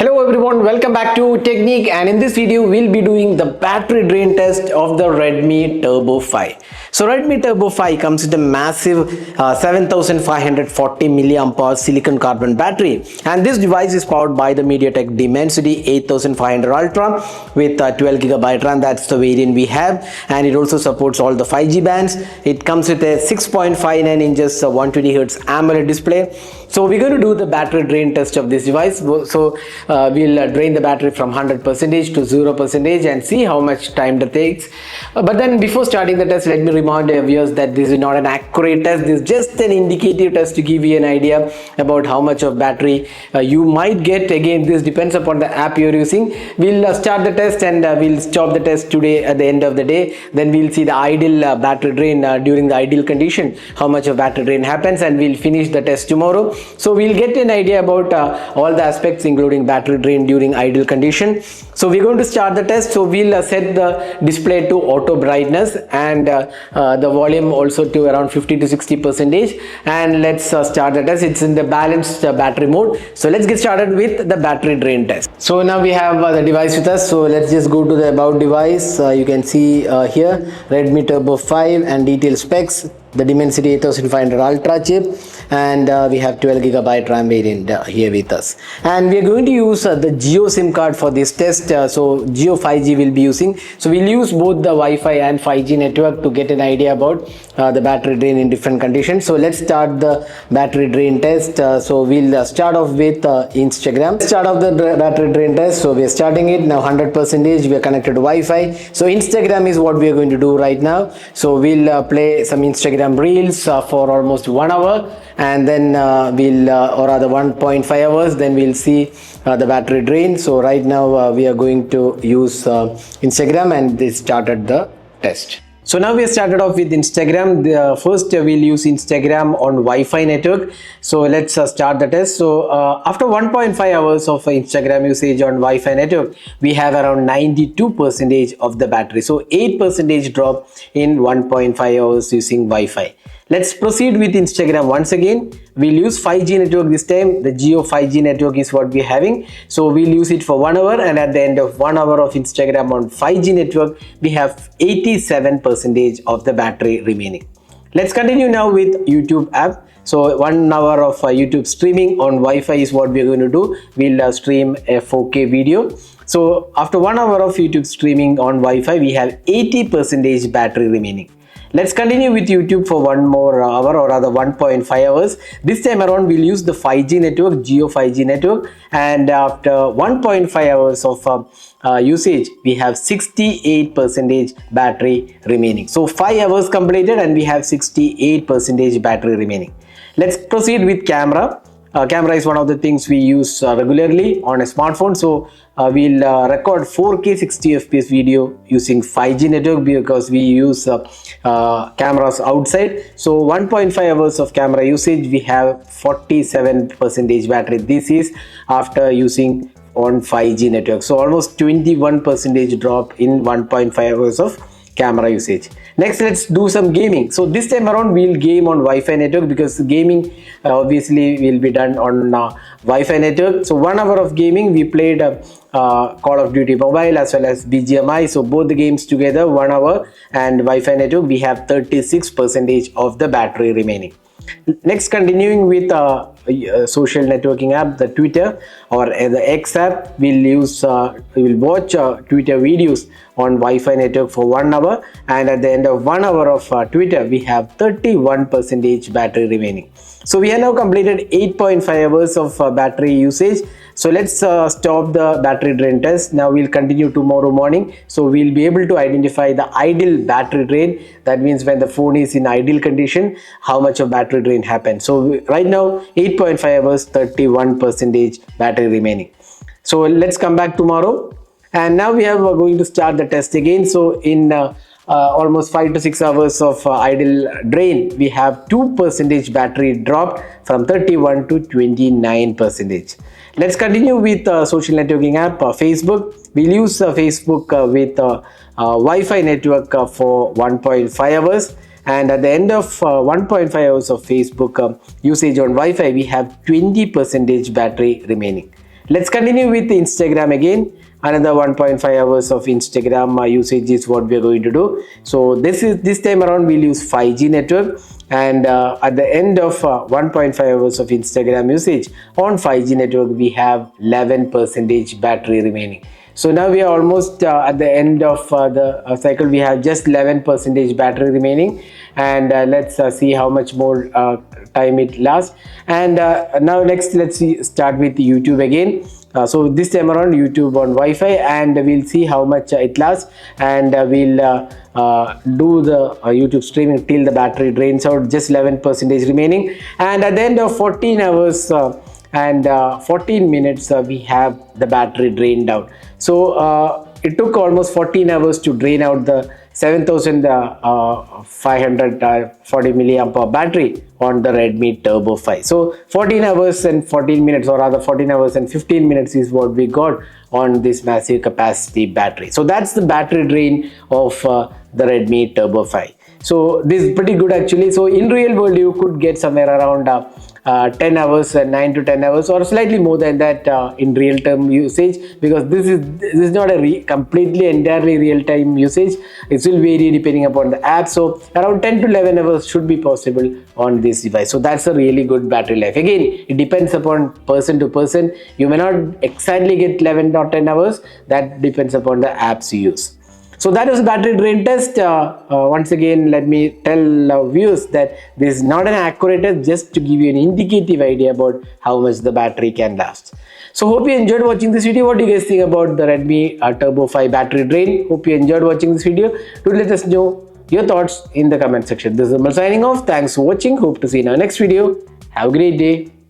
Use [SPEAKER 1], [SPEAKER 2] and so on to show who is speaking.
[SPEAKER 1] Hello everyone, welcome back to Technique, and in this video we'll be doing the battery drain test of the Redmi Turbo 5. So Redmi Turbo 5 comes with a massive 7540 mAh silicon carbon battery, and this device is powered by the MediaTek Dimensity 8500 Ultra with 12GB RAM. That's the variant we have, and it also supports all the 5G bands. It comes with a 6.59 inches 120Hz AMOLED display. So we're going to do the battery drain test of this device. So we'll drain the battery from 100% to 0% and see how much time that takes. But then before starting the test, let me remind viewers that this is not an accurate test. This is just an indicative test to give you an idea about how much of battery you might get. Again, this depends upon the app you're using. We'll start the test and we'll stop the test today at the end of the day. Then we'll see the ideal battery drain during the ideal condition, how much of battery drain happens, and we'll finish the test tomorrow. So we'll get an idea about all the aspects including battery drain during ideal condition. So we're going to start the test. So we'll set the display to auto brightness and the volume also to around 50 to 60%, and let's start the test. It's in the balanced battery mode. So let's get started with the battery drain test. So now we have the device with us. So let's just go to the about device. You can see here Redmi Turbo 5 and detailed specs, the Dimensity 8500 Ultra chip, and we have 12GB RAM variant here with us, and we are going to use the Jio SIM card for this test. So Jio 5G will be using. So we'll use both the Wi-Fi and 5G network to get an idea about the battery drain in different conditions. So let's start the battery drain test. So we'll start off with Instagram. Let's start off the battery drain test. So we are starting it now 100%. We are connected to Wi-Fi. So Instagram is what we are going to do right now. So we'll play some Instagram reels for almost 1 hour, and then we'll or rather 1.5 hours, then we'll see the battery drain. So right now we are going to use Instagram, and they started the test. So now we started off with Instagram. First we'll use Instagram on Wi-Fi network. So let's start the test. So after 1.5 hours of Instagram usage on Wi-Fi network, we have around 92% of the battery. So 8% drop in 1.5 hours using Wi-Fi. Let's proceed with Instagram once again. We'll use 5G network this time. The Jio 5G network is what we're having. So we'll use it for 1 hour, and at the end of 1 hour of Instagram on 5G network, we have 87% of the battery remaining. Let's continue now with YouTube app. So 1 hour of YouTube streaming on Wi-Fi is what we're going to do. We'll stream a 4K video. So after 1 hour of YouTube streaming on Wi-Fi, we have 80% battery remaining. Let's continue with YouTube for 1 more hour, or rather 1.5 hours. This time around we'll use the 5G network, Jio 5G network, and after 1.5 hours of usage, we have 68% battery remaining. So 5 hours completed and we have 68% battery remaining. Let's proceed with camera. Camera is one of the things we use regularly on a smartphone. So we'll record 4K 60fps video using 5G network because we use cameras outside. So 1.5 hours of camera usage, we have 47% battery. This is after using on 5G network. So almost 21% drop in 1.5 hours of camera usage. Next, let's do some gaming. So this time around we'll game on Wi-Fi network because gaming obviously will be done on Wi-Fi network. So 1 hour of gaming, we played Call of Duty Mobile as well as BGMI. So both the games together, 1 hour, and Wi-Fi network, we have 36% of the battery remaining. Next, continuing with social networking app, the Twitter or the X app, we'll watch Twitter videos on Wi-Fi network for 1 hour, and at the end of 1 hour of Twitter, we have 31% battery remaining. So we have now completed 8.5 hours of battery usage. So let's stop the battery drain test. Now we'll continue tomorrow morning. So we'll be able to identify the ideal battery drain. That means when the phone is in ideal condition, how much of battery drain happens. So right now 8.5 hours, 31% battery remaining. So let's come back tomorrow. And now we are going to start the test again. So in almost 5 to 6 hours of idle drain, we have 2% battery dropped from 31 to 29%. Let's continue with social networking app, Facebook. We'll use Facebook with Wi-Fi network for 1.5 hours. And at the end of 1.5 hours of Facebook usage on Wi-Fi, we have 20% battery remaining. Let's continue with Instagram again. Another 1.5 hours of Instagram usage is what we are going to do. So this time around we'll use 5G network, and at the end of 1.5 hours of Instagram usage on 5G network, we have 11% battery remaining. So now we are almost at the end of the cycle. We have just 11% battery remaining, and let's see how much more time it lasts. And now next, start with YouTube again. So this time around YouTube on Wi-Fi, and we'll see how much it lasts, and we'll do the YouTube streaming till the battery drains out. Just 11% remaining, and at the end of 14 hours and 14 minutes we have the battery drained out. So it took almost 14 hours to drain out the 7540 milliamp hour battery on the Redmi Turbo 5. So 14 hours and 14 minutes, or rather 14 hours and 15 minutes is what we got on this massive capacity battery. So that's the battery drain of the Redmi Turbo 5. So this is pretty good actually. So in real world you could get somewhere around 10 hours, 9 to 10 hours, or slightly more than that in real term usage, because this is not a completely entirely real time usage. It will vary depending upon the app. So around 10 to 11 hours should be possible on this device. So that's a really good battery life. Again, it depends upon person to person. You may not exactly get 11 or 10 hours. That depends upon the apps you use. So that was battery drain test. Once again, let me tell viewers that this is not an accurate test, just to give you an indicative idea about how much the battery can last. So hope you enjoyed watching this video. What do you guys think about the Redmi Turbo 5 battery drain? Hope you enjoyed watching this video. Do let us know your thoughts in the comment section. This is Amal signing off. Thanks for watching. Hope to see you in our next video. Have a great day.